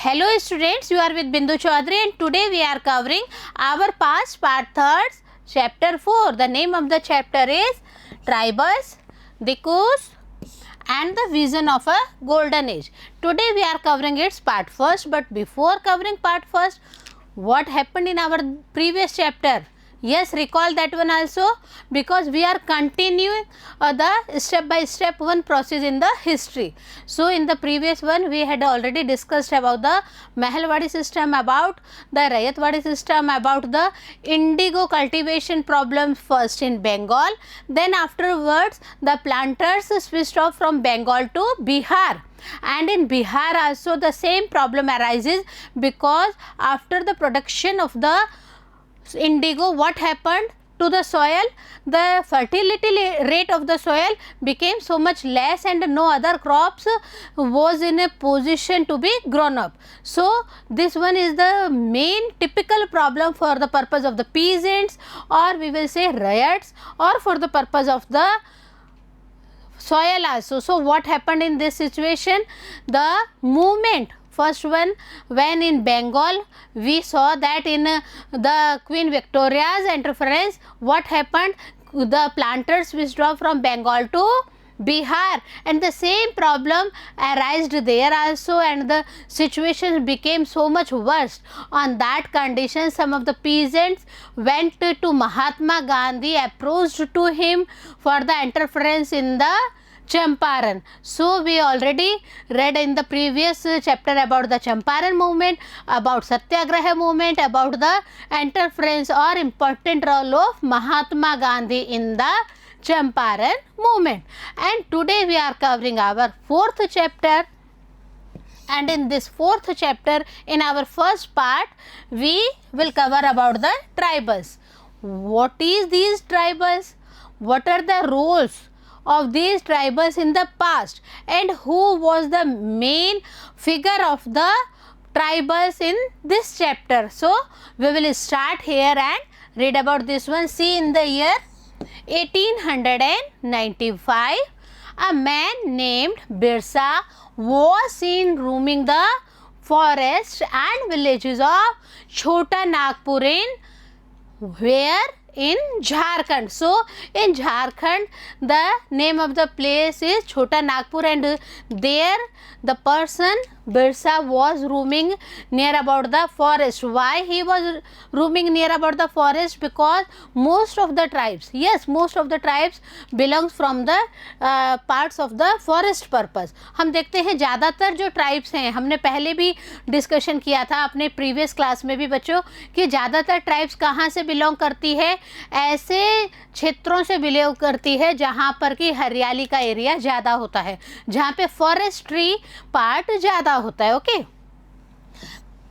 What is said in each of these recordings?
Hello students, you are with Bindu Chaudhary and today we are covering our past part 3rd chapter 4. The name of the chapter is Tribes, Dikus and the Vision of a Golden Age. Today we are covering its part 1st, but before covering part 1st, what happened in our previous chapter? Yes, recall that one also, because we are continuing the step by step one process in the history. So in the previous one we had already discussed about the Mahalwadi system, about the Rayatwadi system, about the indigo cultivation problems first in Bengal, then afterwards the planters switched off from Bengal to Bihar. And in Bihar also the same problem arises, because after the production of the indigo, what happened to the soil? The fertility rate of the soil became so much less and no other crops was in a position to be grown up. So this one is the main typical problem for the purpose of the peasants, or we will say riots, or for the purpose of the soil also. So what happened in this situation? The movement, first one, when in Bengal we saw that in the Queen Victoria's interference, what happened? The planters withdrew from Bengal to Bihar, and the same problem arose there also, and the situation became so much worse. On that condition, some of the peasants went to Mahatma Gandhi, approached to him for the interference in the Champaran. So we already read in the previous chapter about the Champaran movement, about Satyagraha movement, about the interference or important role of Mahatma Gandhi in the Champaran movement. And today we are covering our 4th chapter, and in this 4th chapter, in our first part, we will cover about the tribes. What is these tribes? What are the roles of these tribes in the past, and who was the main figure of the tribes in this chapter? So we will start here and read about this one. See, in the year 1895, a man named Birsa was seen roaming the forests and villages of Chota Nagpur in where? In Jharkhand. So in Jharkhand the name of the place is Chota Nagpur, and there the person Birsa was roaming near about the forest. Why he was roaming near about the forest? Because most of the tribes, yes, most of the tribes belongs from the parts of the forest purpose. हम देखते हैं ज़्यादातर जो tribes हैं, हमने पहले भी discussion किया था अपने प्रीवियस क्लास में भी बच्चों, कि ज़्यादातर ट्राइब्स कहाँ से बिलोंग करती है? ऐसे क्षेत्रों से बिलोंग करती है जहाँ पर कि हरियाली का एरिया ज़्यादा होता है, जहाँ पे फॉरेस्ट्री पार्ट ज़्यादा होता है. Okay.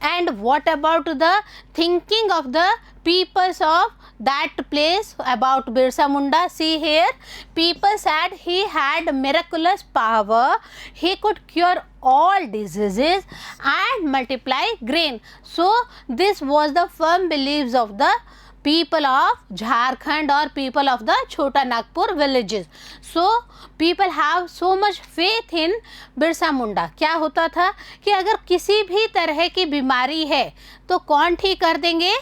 And what about the thinking of the peoples of that place about Birsa Munda? See here, people said he had miraculous power, he could cure all diseases and multiply grain. So this was the firm beliefs of the people of Jharkhand or people of the Chota Nagpur villages. So people have so much faith in Birsa Munda. क्या होता था कि अगर किसी भी तरह की बीमारी है तो कौन ठीक कर देंगे?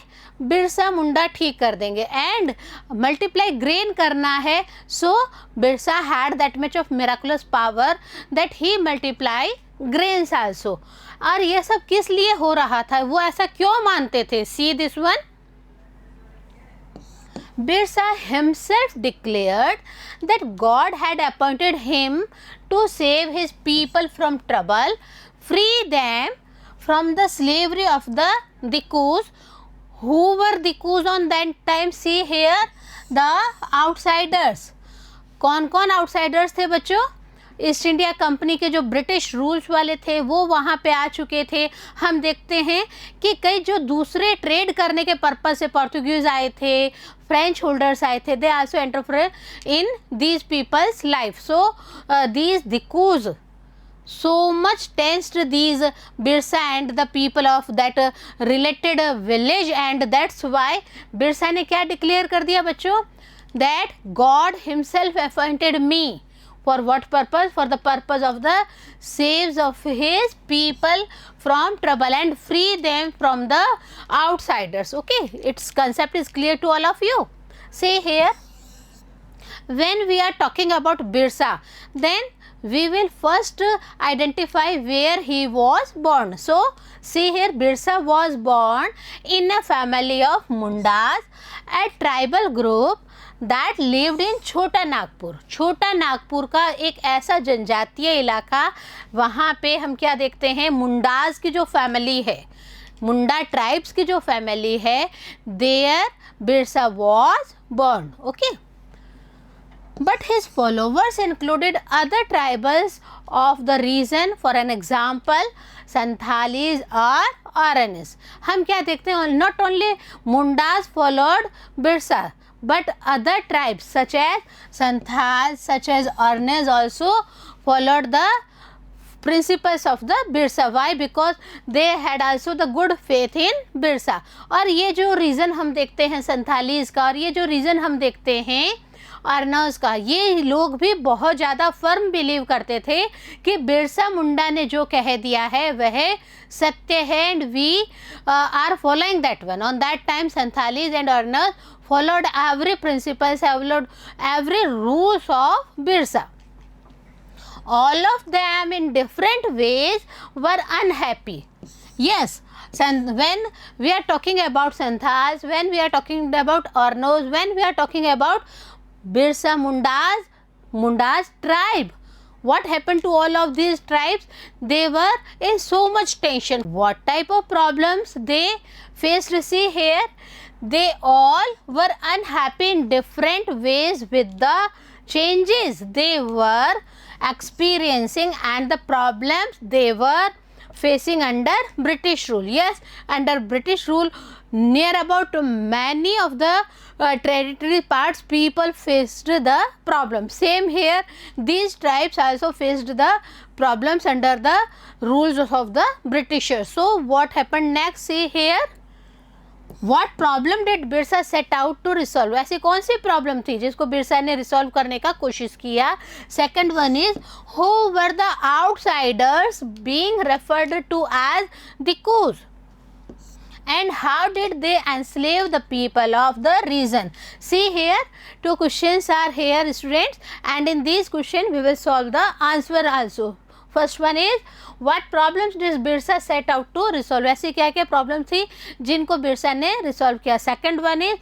बिरसा मुंडा ठीक कर देंगे. एंड मल्टीप्लाई ग्रेन करना है, so Birsa had that much of miraculous power that he multiply grains also. और ये सब किस लिए हो रहा था? वो ऐसा क्यों मानते थे? सी this one. Birsa himself declared that God had appointed him to save his people from trouble, free them from the slavery of the Dikus. Who were Dikus on that time? See here, the outsiders. कौन कौन outsiders थे बच्चों? East India company के जो British rules वाले थे वो वहाँ पे आ चुके थे. हम देखते हैं कि कई जो दूसरे ट्रेड करने के पर्पज से पोर्तुगीज आए थे, फ्रेंच होल्डर्स आए थे, they also interfere in these peoples life. So these दिकूज so much tensed these Birsa and the people of that related village, and that's why Birsa ने क्या डिक्लेयर कर दिया बच्चों? That God himself appointed me For what purpose? For the purpose of the saves of his people from trouble and free them from the outsiders. Okay, its concept is clear to all of you. See here, when we are talking about Birsa, then we will first identify where he was born. So see here, Birsa was born in a family of Mundas, a tribal group that lived in छोटा नागपुर. छोटा नागपुर का एक ऐसा जनजातीय इलाका, वहाँ पे हम क्या देखते हैं, मुंडास की जो फैमिली है, मुंडा ट्राइब्स की जो फैमिली है, there Birsa was born. Okay, but his followers included other tribals of the region, for an example Santhalis or Oranis. हम क्या देखते हैं, not only Mundas followed Birsa but other tribes such as Santhals, such as Oranis also followed the principles of the Birsa. Why? Because they had also the good faith in Birsa. और ये जो reason हम देखते हैं संथालीज का, और ये जो रीज़न हम देखते हैं अर्नोज का, ये लोग भी बहुत ज़्यादा फर्म बिलीव करते थे कि बिरसा मुंडा ने जो कह दिया है वह सत्य है, and we are following that one. On that time Santhalis and अर्नोज followed every principles, followed every rules of Birsa. All of them in different ways were unhappy. Yes, when we are talking about Santhals, when we are talking about Ornos, when we are talking about Birsa Mundas tribe, what happened to all of these tribes? They were in so much tension. What type of problems they faced? See here, they all were unhappy in different ways with the changes they were experiencing and the problems they were facing under British rule. Yes, under British rule, near about many of the territory parts people faced the problem. Same here, these tribes also faced the problems under the rules of the Britishers. So what happened next? See here, what problem did Birsa set out to resolve? ऐसी कौन सी problem थी जिसको बिरसा ने resolve करने का कोशिश किया? Second one is, who were the outsiders being referred to as Dikus, and how did they enslave the people of the region? See here, two questions are here students, and in these questions we will solve the answer also. First one is, what problems did Birsa set out to resolve? ऐसी क्या क्या problem थी जिनको बिरसा ने resolve किया? Second one is,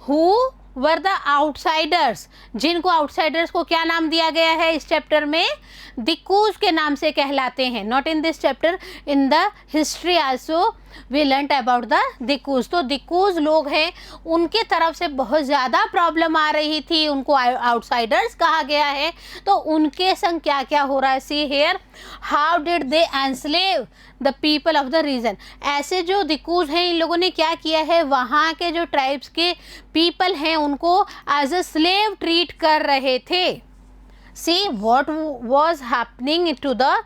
who were the outsiders, जिनको outsiders को क्या नाम दिया गया है इस चैप्टर में? दिकूज के नाम से कहलाते हैं. Not in this chapter, in the history also we learn about the dikus. तो दिकूज लोग हैं, उनके तरफ से बहुत ज़्यादा प्रॉब्लम आ रही थी, उनको आउटसाइडर्स कहा गया है. तो उनके संग क्या क्या हो रहा है? See here, how did they enslave the people of the region. ऐसे जो दिकूज हैं, इन लोगों ने क्या किया है, वहाँ के जो ट्राइब्स के पीपल हैं उनको एज अ स्लेव ट्रीट कर रहे थे. See what was happening to the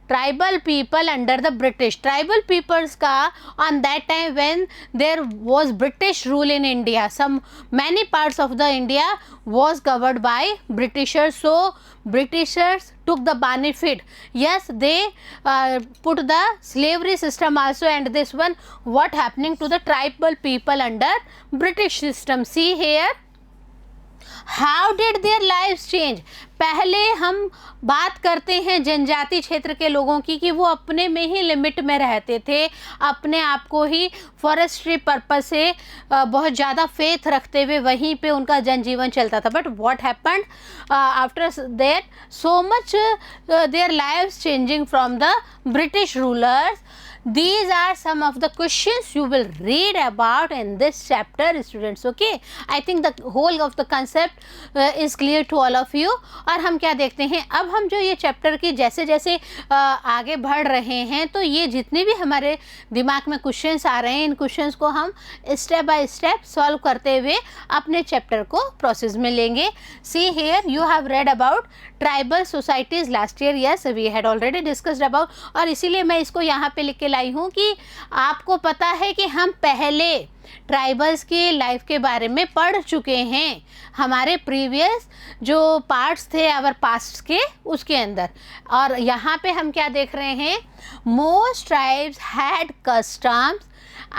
tribal people under the British. Tribal peoples का on that time when there was British rule in India, many parts of the India was covered by Britishers. So Britishers took the benefit. Yes, they put the slavery system also, and this one what happening to the tribal people under British system. See here, how did their lives change. पहले हम बात करते हैं जनजाति क्षेत्र के लोगों की कि वो अपने में ही लिमिट में रहते थे, अपने आप को ही फॉरेस्ट्री पर्पस से बहुत ज़्यादा फेथ रखते हुए वहीं पे उनका जनजीवन चलता था. But what happened after that, so much their lives changing from the British rulers. These are some of the questions you will read about in this chapter, students. Okay, I think the whole of the concept is clear to all of you. और हम क्या देखते हैं, अब हम जो ये chapter की जैसे जैसे आगे बढ़ रहे हैं, तो ये जितने भी हमारे दिमाग में क्वेश्चंस आ रहे हैं, इन क्वेश्चंस को हम स्टेप बाय स्टेप सॉल्व करते हुए अपने चैप्टर को प्रोसेस में लेंगे. See here, you have read about tribal societies last year, yes we had already discussed about, और इसीलिए मैं इसको यहाँ पे लिख के लाई हूँ कि आपको पता है कि हम पहले ट्राइबल्स की लाइफ के बारे में पढ़ चुके हैं हमारे प्रीवियस जो पार्ट्स थे आवर पास्ट के उसके अंदर। और यहाँ पे हम क्या देख रहे हैं, most tribes had customs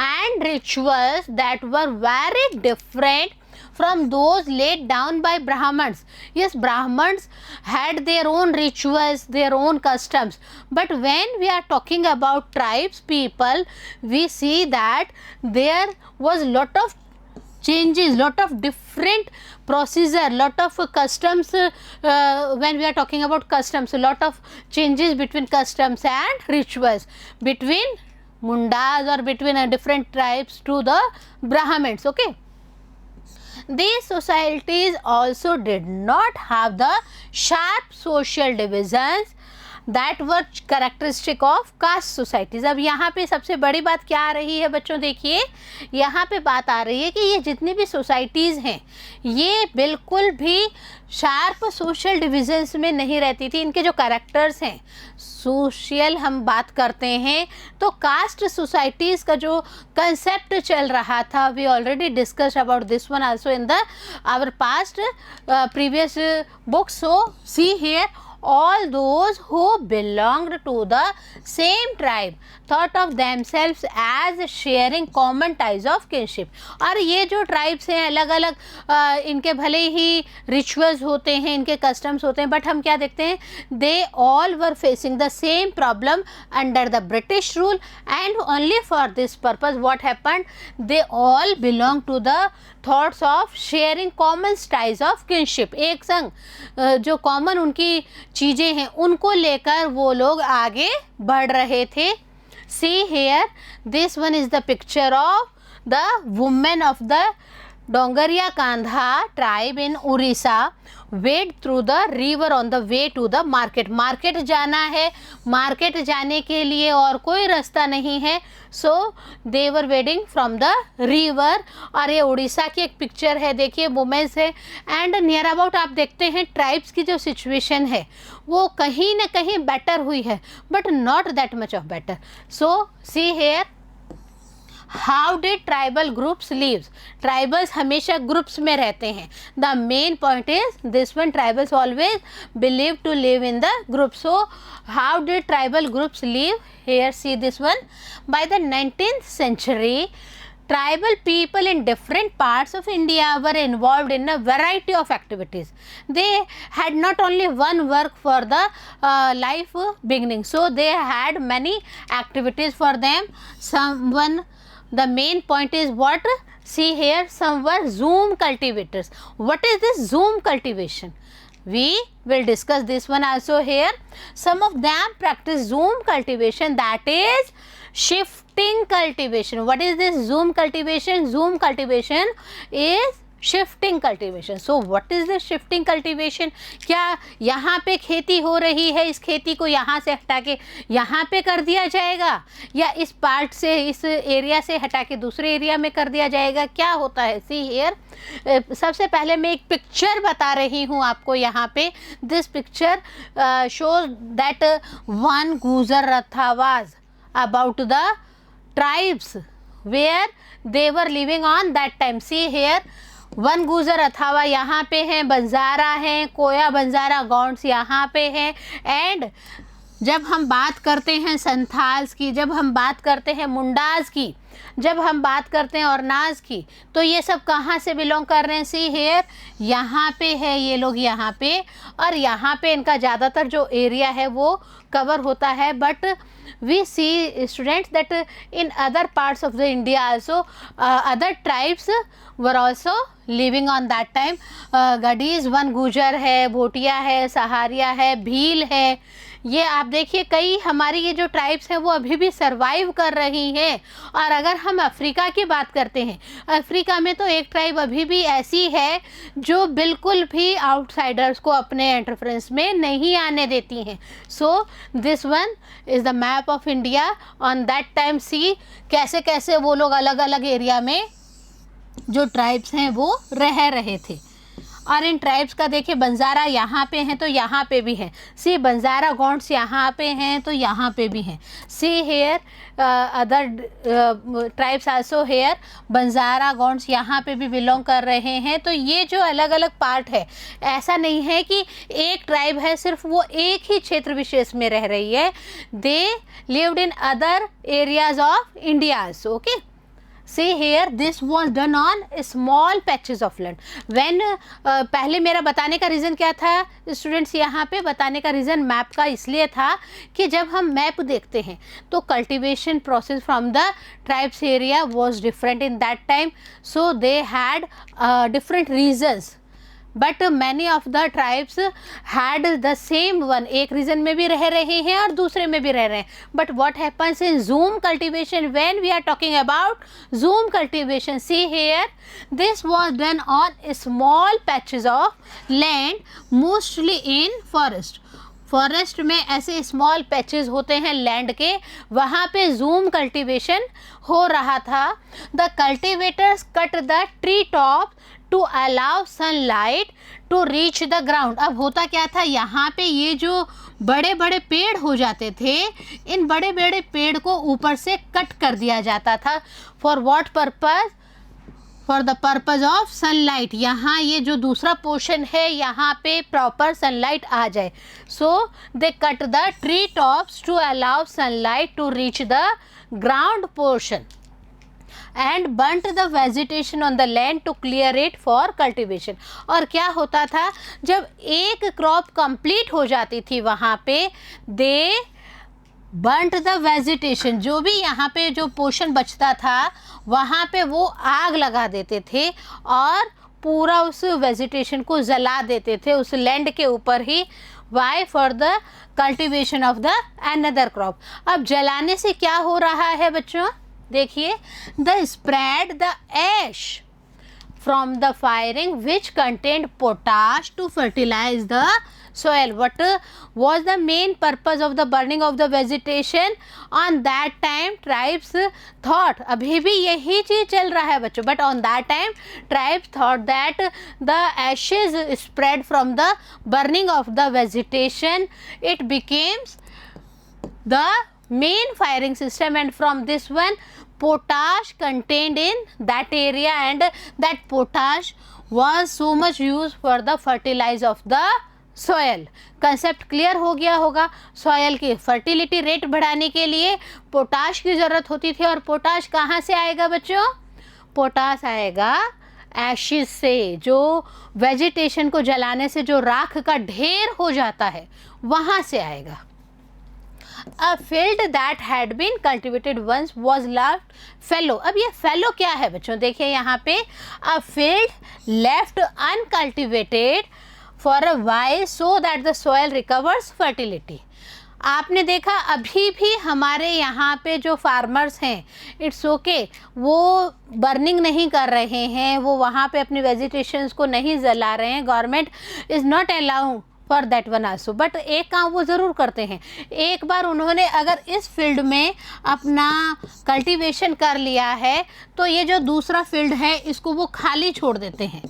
and rituals that were very different from those laid down by Brahmins. Yes, Brahmins had their own rituals, their own customs, but when we are talking about tribes people, we see that there was lot of changes, lot of different procedure, lot of customs. When we are talking about customs, a lot of changes between customs and rituals between Mundas or between different tribes to the Brahmins. Okay, these societies also did not have the sharp social divisions that were characteristic of caste societies. अब यहाँ पे सबसे बड़ी बात क्या आ रही है बच्चों, देखिए यहाँ पे बात आ रही है कि ये जितनी भी सोसाइटीज़ हैं ये बिल्कुल भी शार्प सोशल डिविजन्स में नहीं रहती थी। इनके जो कैरेक्टर्स हैं, सोशल हम बात करते हैं तो कास्ट सोसाइटीज़ का जो कंसेप्ट चल रहा था, we already discuss about this one also in the our past previous books. So see here, all those who belonged to the same tribe thought of themselves as sharing common ties of kinship. और ये जो tribes हैं अलग अलग इनके भले ही rituals होते हैं, इनके कस्टम्स होते हैं, बट हम क्या देखते हैं, they all were facing the same problem under the British rule, and only for this purpose what happened, they all belong to the thoughts of sharing common ties of kinship. एक संग जो common उनकी चीज़ें हैं उनको लेकर वो लोग आगे बढ़ रहे थे. See here, this one is the picture of the women of the Dongria Kandha tribe in Orissa waded through the river on the way to the market. Market जाना है, मार्केट जाने के लिए और कोई रास्ता नहीं है, सो दे वर वेडिंग फ्रॉम द रिवर. और ये उड़ीसा की एक पिक्चर है, देखिए वुमेन्स है, एंड नियर अबाउट आप देखते हैं ट्राइब्स की जो सिचुएशन है वो कहीं ना कहीं बेटर हुई है, but not that much of better. So see here, how did tribal groups lives. Tribals हमेशा ग्रुप्स में रहते हैं. The main point is this one, tribals always believe to live in the group. So how did tribal groups live, here see this one. By the 19th century, tribal people in different parts of India were involved in a variety of activities. They had not only one work for the life beginning, so they had many activities for them. Someone, the main point is what, see here, some were zoom cultivators. What is this zoom cultivation? We will discuss this one also here. Some of them practice zoom cultivation, that is shifting cultivation. What is this zoom cultivation? Zoom cultivation is shifting cultivation. So what is the shifting cultivation? क्या यहाँ पे खेती हो रही है, इस खेती को यहाँ से हटा के यहाँ पे कर दिया जाएगा, या इस पार्ट से, इस एरिया से हटा के दूसरे एरिया में कर दिया जाएगा, क्या होता है? सी हियर, सबसे पहले मैं एक पिक्चर बता रही हूँ आपको यहाँ पे. This picture shows that one गुजर रथावाज about the tribes where they were living on that time. See here, one गुजर अथावा यहाँ पे हैं, बंजारा हैं, कोया बंजारा गौंड्स यहाँ पे हैं. एंड जब हम बात करते हैं संथाल्स की, जब हम बात करते हैं मुंडाज की, जब हम बात करते हैं औरनाज की, तो ये सब कहाँ से बिलोंग कर रहे हैं? सी हेयर, यहाँ पे है ये लोग यहाँ पे, और यहाँ पे इनका ज़्यादातर जो एरिया है वो कवर होता है. But we see students that in other parts of the India also other tribes were also living on that time. Gaddis, Van Gujjar है, भोटिया है, सहारिया है, भील है. ये आप देखिए कई हमारी ये जो ट्राइब्स हैं वो अभी भी सरवाइव कर रही हैं. और अगर हम अफ्रीका की बात करते हैं, अफ्रीका में तो एक ट्राइब अभी भी ऐसी है जो बिल्कुल भी आउटसाइडर्स को अपने इंटरफ्रेंस में नहीं आने देती हैं. So this one is the map of India on that time. See कैसे कैसे वो लोग अलग अलग एरिया में जो ट्राइब्स हैं वो रह रहे थे. और इन ट्राइब्स का देखिए बंजारा यहाँ पे हैं तो यहाँ पे भी हैं, सी बंजारा गॉन्ड्स यहाँ पे हैं तो यहाँ पे भी हैं, see here other tribes also here, Banjara Gonds यहाँ पे भी बिलोंग कर रहे हैं। तो ये जो अलग अलग पार्ट है, ऐसा नहीं है कि एक ट्राइब है सिर्फ वो एक ही क्षेत्र विशेष में रह रही है, they lived in other areas of India also. Okay, see here this was done on small patches of land when पहले मेरा बताने का रीज़न क्या था स्टूडेंट्स, यहाँ पे बताने का रीज़न मैप का इसलिए था कि जब हम मैप देखते हैं तो cultivation process from the tribes area was different in that time, so they had different reasons, but many of the tribes had the same one, एक रीजन में भी रह रहे हैं और दूसरे में भी रह रहे हैं। But what happens in jhum cultivation, when we are talking about jhum cultivation, see here this was done on small patches of land mostly in forest. Forest में ऐसे स्मॉल पैचेस होते हैं लैंड के, वहाँ पे जूम कल्टीवेशन हो रहा था। The cultivators cut the tree top to allow sunlight to reach the ground. अब होता क्या था, यहाँ पे ये जो बड़े बड़े पेड़ हो जाते थे, इन बड़े बड़े पेड़ को ऊपर से कट कर दिया जाता था। For what purpose, for the purpose of sunlight, यहाँ ये जो दूसरा पोर्शन है यहाँ पे प्रॉपर सनलाइट आ जाए, so they cut the tree tops to allow sunlight to reach the ground portion and burnt the vegetation on the land to clear it for cultivation. और क्या होता था, जब एक क्रॉप कंप्लीट हो जाती थी वहाँ पे, दे बंट द वेजिटेशन, जो भी यहाँ पे जो पोर्शन बचता था वहाँ पे वो आग लगा देते थे और पूरा उस वेजिटेशन को जला देते थे उस लैंड के ऊपर ही। Why, for the cultivation of the another crop. अब जलाने से क्या हो रहा है बच्चों, देखिए, the spread the ash from the firing which content potash to fertilize the soil. What was the main purpose of the burning of the vegetation? On that time tribes thought, अभी भी यही चीज़ चल रहा है बच्चों, but on that time tribes thought that the ashes spread from the burning of the vegetation, it becomes the main firing system, and from this one potash contained in that area, and that potash was so much used for the fertilizer of the soil. Concept clear हो गया होगा। Soil की fertility rate बढ़ाने के लिए potash की ज़रूरत होती थी, और पोटाश कहाँ से आएगा बच्चों, पोटाश आएगा एशिस से, जो वेजिटेशन को जलाने से जो राख का ढेर हो जाता है वहाँ से आएगा। A field that had been cultivated once was left fallow। अब ये fallow क्या है बच्चों, देखिए यहाँ पे, a field left uncultivated for a while so that the soil recovers fertility। आपने देखा अभी भी हमारे यहाँ पे जो फार्मर्स हैं, इट्स ओके, वो बर्निंग नहीं कर रहे हैं, वो वहाँ पे अपनी वेजिटेशंस को नहीं जला रहे हैं, government is not allow for that one also, but एक काम वो ज़रूर करते हैं, एक बार उन्होंने अगर इस फील्ड में अपना कल्टीवेशन कर लिया है तो ये जो दूसरा फील्ड है इसको वो खाली छोड़ देते हैं,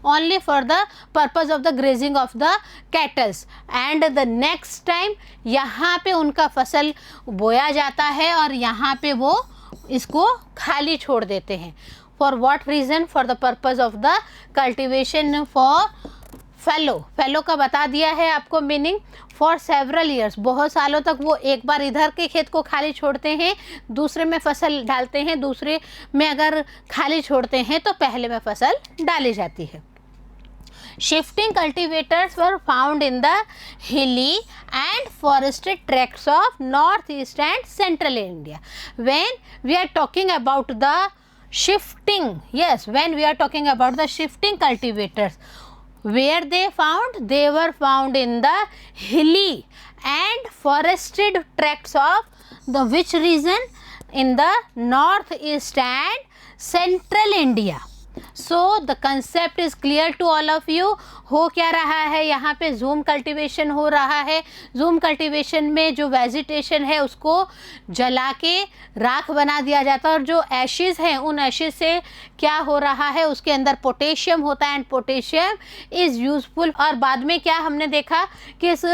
only for the purpose of the grazing of the cattle, and the next time यहाँ पे उनका फसल बोया जाता है और यहाँ पे वो इसको खाली छोड़ देते हैं। for what reason, for the purpose of the cultivation for fallow। fallow का बता दिया है आपको मीनिंग, फॉर सेवरल ईयर्स, बहुत सालों तक वो एक बार इधर के खेत को खाली छोड़ते हैं, दूसरे में फसल डालते हैं, दूसरे में अगर खाली छोड़ते हैं तो पहले में फसल डाली जाती है। Shifting cultivators were found in the hilly and forested tracts of northeast and central India. When we are talking about the shifting, yes, when we are talking about the shifting cultivators, where they found? They were found in the hilly and forested tracts of the which region? In the northeast and central India. So the concept is clear to all of you. हो क्या रहा है यहाँ पे, zoom cultivation हो रहा है। Zoom cultivation में जो वेजिटेशन है उसको जला के राख बना दिया जाता है, और जो एशेज़ हैं उन एशेज़ से क्या हो रहा है, उसके अंदर पोटेशियम होता है, एंड पोटेशियम इज़ यूज़फुल। और बाद में क्या हमने देखा कि इस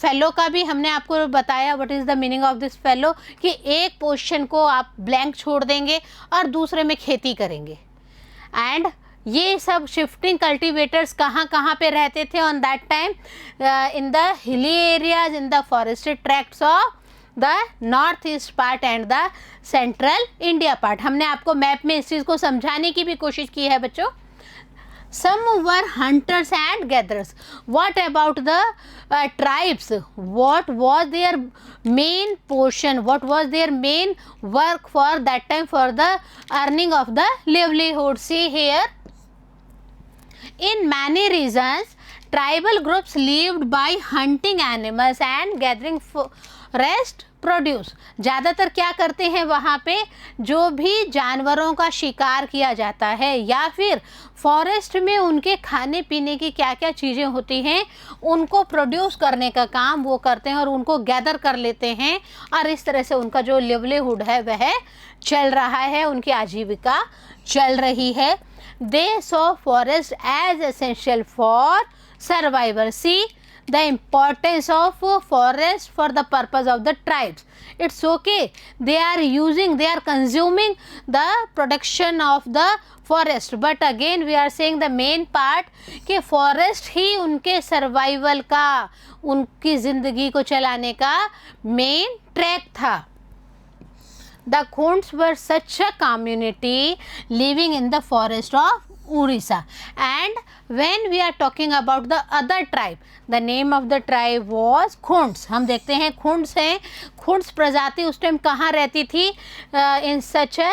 फेलो का भी हमने आपको बताया what is the meaning of this fellow, कि एक पोर्शन को आप ब्लैंक छोड़ देंगे और दूसरे में खेती करेंगे। एंड ये सब शिफ्टिंग कल्टीवेटर्स कहाँ कहाँ पे रहते थे on that time, in the hilly areas, in the forested tracts of the north east part and the central India part. हमने आपको मैप में इस चीज़ को समझाने की भी कोशिश की है बच्चों। Some were hunters and gatherers. What about the tribes? What was their main portion? What was their main work for that time for the earning of the livelihood? See here, in many regions, tribal groups lived by hunting animals and gathering forest produce. ज़्यादातर क्या करते हैं वहाँ पे, जो भी जानवरों का शिकार किया जाता है या फिर फॉरेस्ट में उनके खाने पीने की क्या क्या चीज़ें होती हैं उनको प्रोड्यूस करने का काम वो करते हैं और उनको गैदर कर लेते हैं, और इस तरह से उनका जो लिवलीहुड है वह चल रहा है, उनकी आजीविका चल रही है। They saw forest as essential for survival. See the importance of forest for the purpose of the tribes. It's okay, they are consuming the production of the forest, but again we are saying the main part कि forest ही उनके survival का, उनकी ज़िंदगी को चलाने का main track था। The Khunds were such a community living in the forest of Orissa, and when we are talking about the other tribe, the name of the tribe was Khunds। हम देखते हैं Khunds हैं, Khunds प्रजाति उस time कहाँ रहती थी, in such a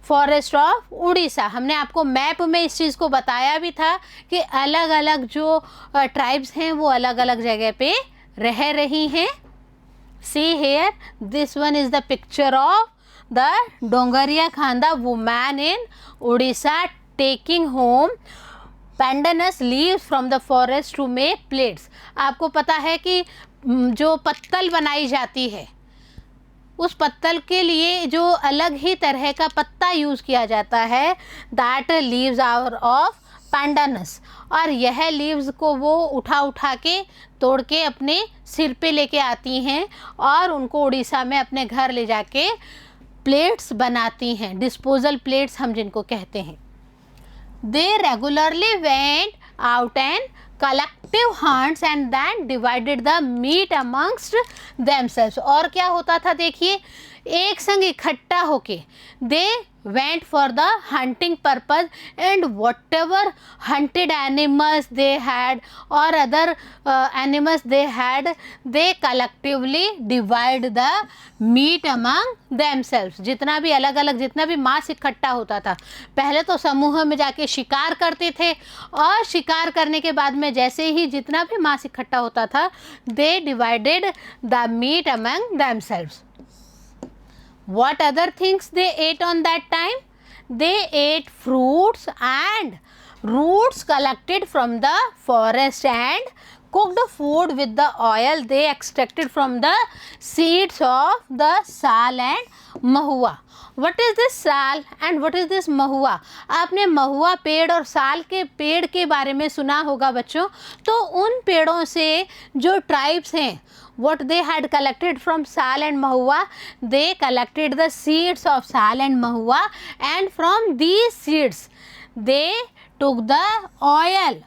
forest of Orissa. हमने आपको मैप में इस चीज़ को बताया भी था कि अलग अलग जो ट्राइब्स हैं वो अलग अलग जगह पे रह रही हैं। See here, this one is the picture of the Dongria Khanda woman in Orissa taking home pandanus leaves from the forest to make plates. आपको पता है कि जो पत्तल बनाई जाती है उस पत्तल के लिए जो अलग ही तरह का पत्ता यूज़ किया जाता है, that leaves are of pandanus, और यह लीव्स को वो उठा के तोड़ के अपने सिर पे लेके आती हैं और उनको उड़ीसा में अपने घर ले जाके प्लेट्स बनाती हैं, डिस्पोजल प्लेट्स हम जिनको कहते हैं। They regularly went out and collective hunts and then divided the meat amongst themselves. और क्या होता था देखिए, एक संग इकट्ठा होके दे went for the hunting purpose, and whatever hunted animals they had or other animals they had, they collectively divide the meat among themselves। जितना भी अलग अलग जितना भी मांस इकट्ठा होता था, पहले तो समूह में जाके शिकार करते थे, और शिकार करने के बाद में जैसे ही जितना भी मांस इकट्ठा होता था, they divided the meat among themselves। What other things they ate on that time? They ate fruits and roots collected from the forest and cooked food with the oil they extracted from the seeds of the sal and mahua। What is this sal and what is this mahua? आपने महुआ पेड़ और साल के पेड़ के बारे में सुना होगा बच्चों। तो उन पेड़ों से जो ट्राइब्स हैं, what they had collected from sal and mahua, they collected the seeds of sal and mahua, and from these seeds they took the oil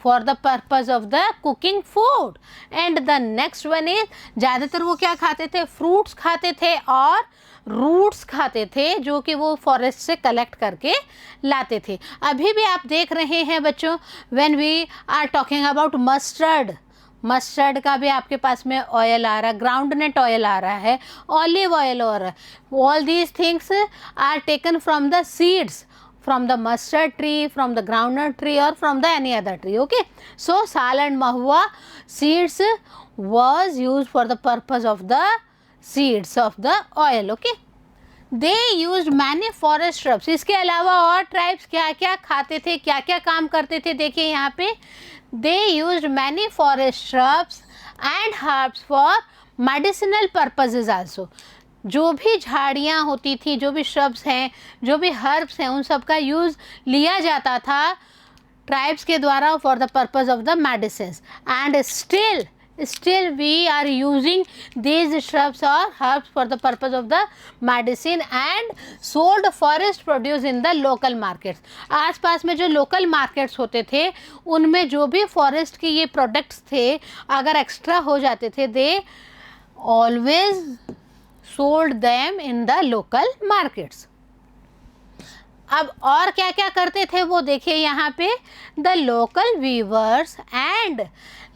for the purpose of the cooking food। and the next one is, ज़्यादातर वो क्या खाते थे, fruits खाते थे और roots खाते थे, जो कि वो फॉरेस्ट से कलेक्ट करके लाते थे। अभी भी आप देख रहे हैं बच्चों, when we are talking about mustard का भी आपके पास में ऑयल आ रहा है, ग्राउंडनट ऑयल आ रहा है, ऑलिव ऑयल आ रहा है। All these things are taken from the seeds, from the mustard tree, from the groundnut tree, or from the any other tree। okay, so sal and mahua seeds was used for the purpose of the seeds of the oil। okay, they use many forest shrubs. इसके अलावा और tribes क्या क्या खाते थे, क्या क्या काम करते थे, देखिए यहाँ पे they use many forest shrubs and herbs for medicinal purposes also. जो भी झाड़ियाँ होती थी, जो भी श्रब्स हैं, जो भी हर्ब्स हैं, उन सब का यूज़ लिया जाता था ट्राइब्स के द्वारा for the purpose of the medicine. And still we are using these shrubs or herbs for the purpose of the medicine and sold forest produce in the local markets। आसपास में जो local markets होते थे उनमें जो भी forest के ये प्रोडक्ट्स थे अगर एक्स्ट्रा हो जाते थे, they always sold them in the local markets. अब और क्या क्या करते थे वो देखिए यहाँ पे, the local weavers and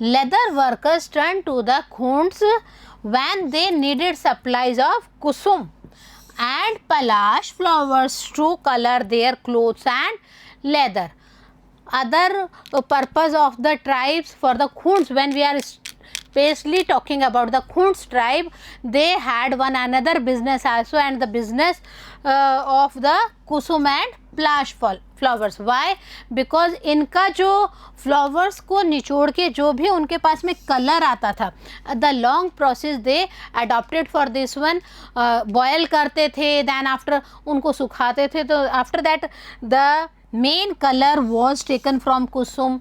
leather workers turn to the Khunts when they needed supplies of kusum and palash flowers to colour their clothes and leather. Other purpose of the tribes for the Khunts, when we are especially talking about the Khunds tribe, they had one another business also, and the business of the kusum and palash flowers। Why? Because इनका जो flowers को निचोड़ के जो भी उनके पास में colour आता था, the long process they adopted for this one. Boil करते थे, देन आफ्टर उनको सुखाते थे, तो after that the main color was taken from kusum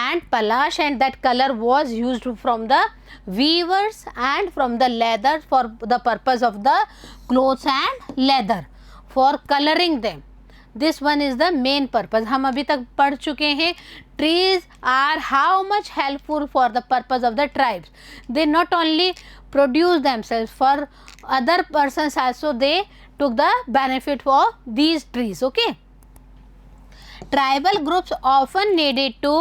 and palash, and that color was used from the weavers and from the leather for the purpose of the clothes and leather for coloring them। this one is the main purpose। हम अभी तक पढ़ चुके हैं trees are how much helpful for the purpose of the tribes। they not only produce themselves, for other persons also they took the benefit for these trees। okay, tribal groups often needed to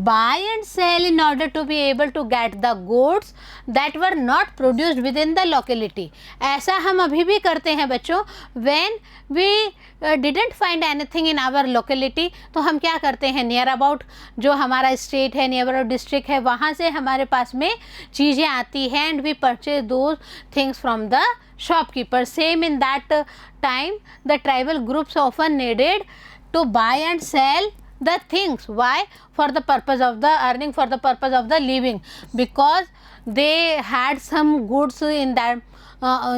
buy and sell in order to be able to get the goods that were not produced within the locality। ऐसा हम अभी भी करते हैं बच्चों। when we didn't find anything in our locality, तो हम क्या करते हैं, नियर अबाउट जो हमारा स्टेट है, नियर अबाउट डिस्ट्रिक्ट है, वहाँ से हमारे पास में चीज़ें आती हैं, and we purchase those things from the shopkeeper। same in that time the tribal groups often needed to buy and sell the things। why? For the purpose of the earning, for the purpose of the living, because they had some goods in that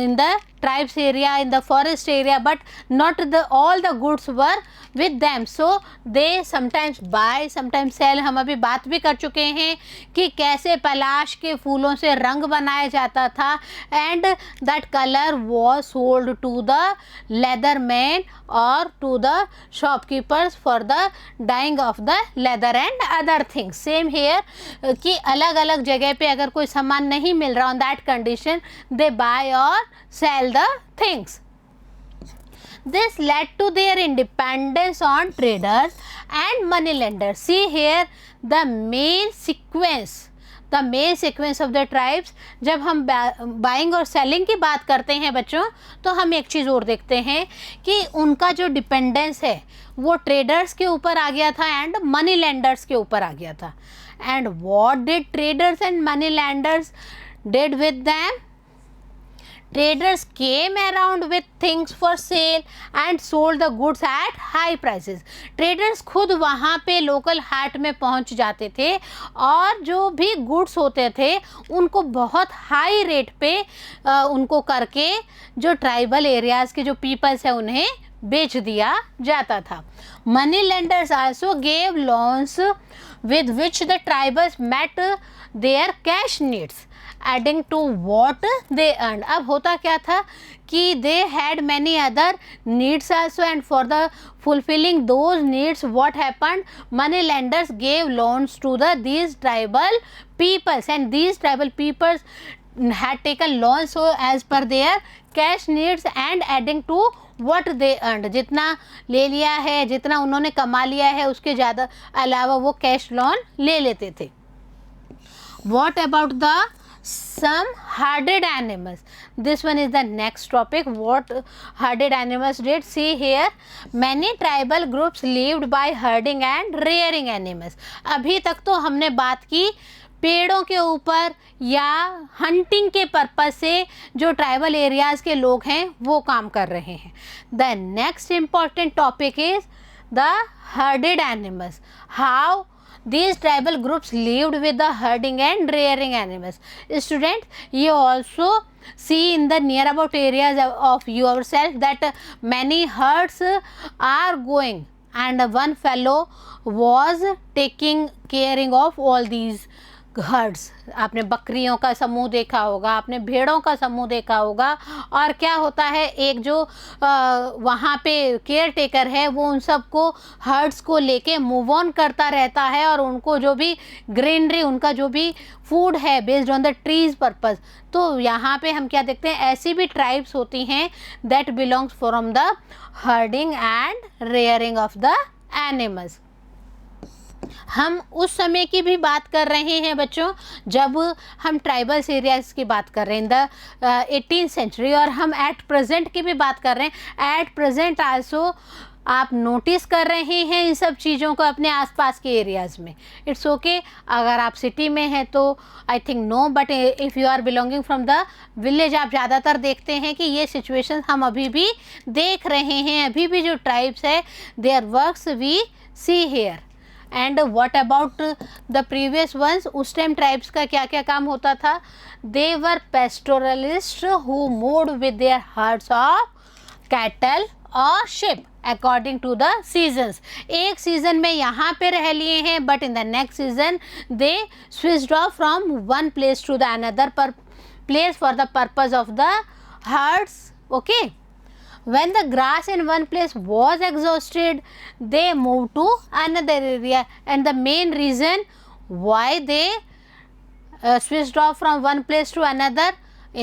in the tribes area, in the forest area, but not all the goods were with them, so they sometimes buy, sometimes sell। हम अभी बात भी कर चुके हैं कि कैसे पलाश के फूलों से रंग बनाया जाता था, and that color was sold to the leather man or to the shopkeepers for the dyeing of the leather and other things। same here कि अलग अलग जगह पे अगर कोई सामान नहीं मिल रहा, on that condition they buy or sell the things। this led to their independence on traders and money lenders। see here the main sequence of the tribes। जब हम बाइंग और सेलिंग की बात करते हैं बच्चों, तो हम एक चीज़ और देखते हैं कि उनका जो डिपेंडेंस है वो ट्रेडर्स के ऊपर आ गया था एंड मनी लेंडर्स के ऊपर आ गया था। And what did traders and money lenders did with them? Traders came around with things for sale and sold the goods at high prices। Traders खुद वहाँ पे लोकल हाट में पहुँच जाते थे और जो भी गुड्स होते थे उनको बहुत हाई रेट पे उनको करके जो ट्राइबल एरियाज़ के जो पीपल्स हैं उन्हें बेच दिया जाता था। Money lenders also gave loans with which the tribals met their cash needs adding to what they earned। अब होता क्या था कि they had many other needs also, and for the fulfilling those needs what happened, money lenders gave loans to these tribal peoples, and these tribal peoples had taken loans so as per their cash needs and adding to what they earned। जितना ले लिया है, जितना उन्होंने कमा लिया है, उसके ज़्यादा अलावा वो कैश लोन ले लेते थे। What about the some herded animals? This one is the next topic, what herded animals did। see here many tribal groups lived by herding and rearing animals। अभी तक तो हमने बात की पेड़ों के ऊपर या हंटिंग के पर्पज से जो ट्राइबल एरियाज़ के लोग हैं वो काम कर रहे हैं। The next important topic is the herded animals, how these tribal groups lived with the herding and rearing animals. Students, you also see in the near about areas of yourself that many herds are going, and one fellow was taking caring of all these herds. आपने बकरियों का समूह देखा होगा, आपने भेड़ों का समूह देखा होगा, और क्या होता है, एक जो वहाँ पे केयर टेकर है वो उन सबको हर्ड्स को लेके मूव ऑन करता रहता है, और उनको जो भी ग्रीनरी, उनका जो भी फूड है based on the trees purpose. तो यहाँ पे हम क्या देखते हैं, ऐसी भी ट्राइब्स होती हैं that belongs from the herding and rearing of the animals. हम उस समय की भी बात कर रहे हैं बच्चों जब हम ट्राइबल्स एरियाज़ की बात कर रहे हैं इन द 18th सेंचुरी, और हम एट प्रेजेंट की भी बात कर रहे हैं। एट प्रेजेंट आल्सो आप नोटिस कर रहे हैं इन सब चीज़ों को अपने आसपास के एरियाज़ में। इट्स ओके, अगर आप सिटी में हैं तो I think no, but if you are belonging from the village आप ज़्यादातर देखते हैं कि ये सिचुएशन हम अभी भी देख रहे हैं। अभी भी जो ट्राइब्स है their works we see here. And what about the previous ones, उस टाइम ट्राइब्स का क्या क्या काम होता था? They were pastoralists who moved with their herds of cattle और sheep according to the seasons. एक सीजन में यहाँ पे रह लिए हैं, but in the next season they switched off from one place to the another place for the purpose of the herds. Okay, when the grass in one place was exhausted, they moved to another area, and the main reason why they switched off from one place to another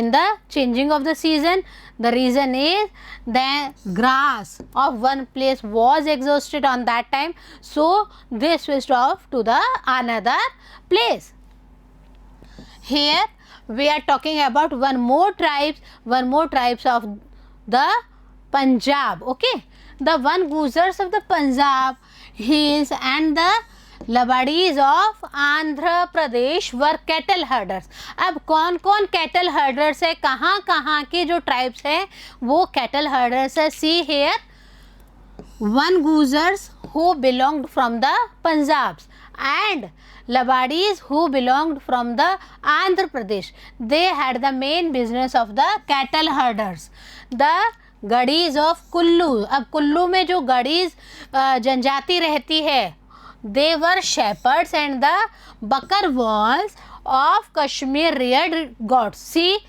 in the changing of the season, the reason is the grass of one place was exhausted on that time, so they switched off to the another place. Here we are talking about one more tribes of the Punjab. Okay, the one Guzars of the Punjab hills and the Labadis of Andhra Pradesh were cattle herders. अब कौन कौन cattle herders है, कहाँ कहाँ के जो tribes है वो cattle herders है? See here, one Guzars who belonged from the Punjabs and Labadis who belonged from the Andhra Pradesh. They had the main business of the cattle herders. The Gaddis of Kullu, अब कुल्लू में जो गढ़ीज जनजाति रहती है they were shepherds and the Bakarwals of Kashmir reared goats. See,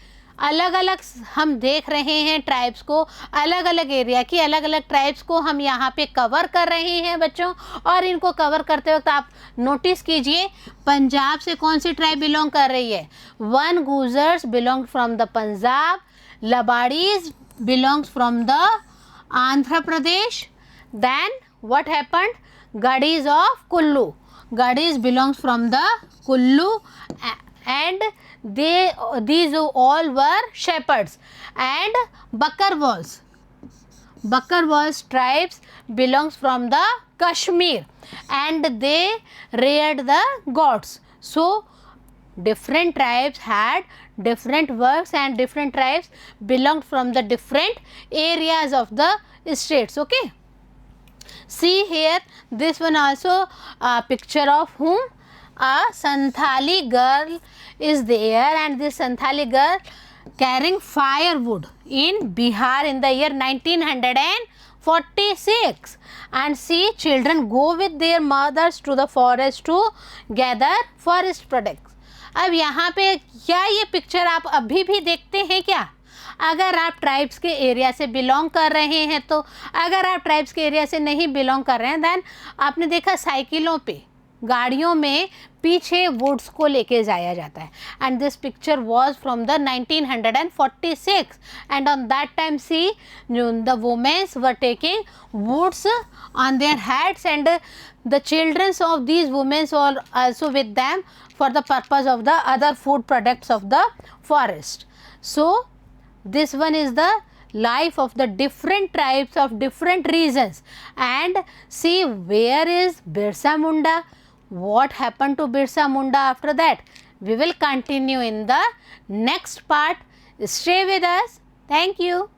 अलग अलग हम देख रहे हैं ट्राइब्स को, अलग अलग एरिया की अलग अलग ट्राइब्स को हम यहाँ पे कवर कर रहे हैं बच्चों। और इनको कवर करते वक्त आप नोटिस कीजिए पंजाब से कौन सी ट्राइब बिलोंग कर रही है? Van Gujjars belong from the Punjab, Lambadis belongs from the Andhra Pradesh. Then what happened? Gadis of Kullu. Gadis belongs from the Kullu, and these all were shepherds. And Bakarwals tribes belongs from the Kashmir, and they reared the gods. So different tribes had different works and different tribes belonged from the different areas of the states. Okay, see here, this one also a picture of whom? A Santhali girl is there, and this Santhali girl carrying firewood in Bihar in the year 1946. And see, children go with their mothers to the forest to gather forest products. अब यहाँ पे क्या ये picture आप अभी भी देखते हैं क्या? अगर आप ट्राइब्स के एरिया से बिलोंग कर रहे हैं तो, अगर आप ट्राइब्स के एरिया से नहीं बिलोंग कर रहे हैं देन आपने देखा साइकिलों पे, गाड़ियों में पीछे वुड्स को लेके जाया जाता है। And this picture was from the 1946, and on that time see the womens were taking woods on their heads, and the children of these women are also with them for the purpose of the other food products of the forest. So this one is the life of the different tribes of different regions. And see, where is Birsa Munda? What happened to Birsa Munda after that? We will continue in the next part. Stay with us. Thank you.